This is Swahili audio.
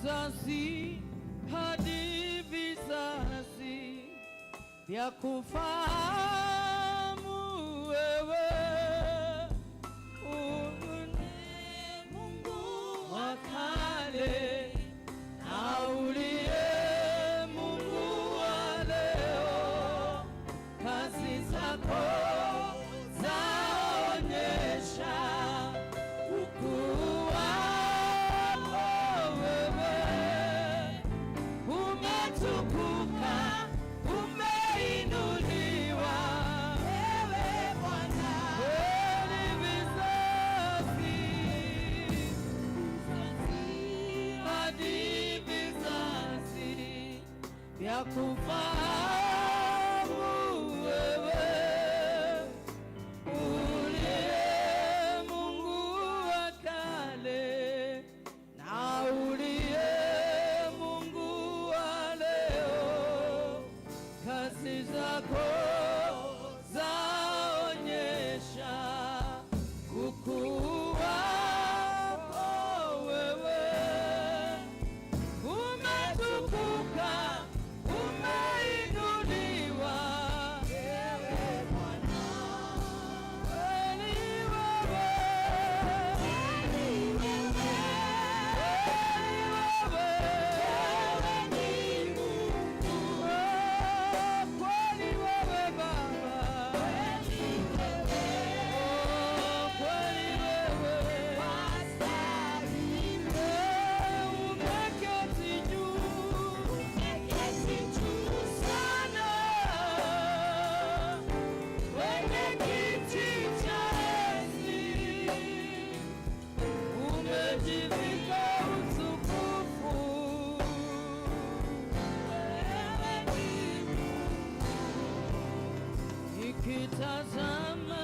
vizazi hadi vizazi vya kufahamu wewe ni Mungu wa kale na uliye Mungu wa leo. Kazi zako zaonyesha ukuu wako wewe. Umetukuka, umeinuliwa wewe Bwana. Kweli vizazi hadi vizazi vya kufahamu wewe uliye Mungu wa kale na uliye Mungu wa leo. Kazi zako zaonyesha ukuu wako wewe. Umetukuka, umeinuliwa wewe Bwana. Kweli wewe, kweli wewe, wewe ni Mungu. Kweli wewe Baba, kweli wewe, kweli wewe wastahili. Umeketi juu sana kwenye kiti cha enzi, umejivika utukufu. Wewe ni Mungu. Nikitazama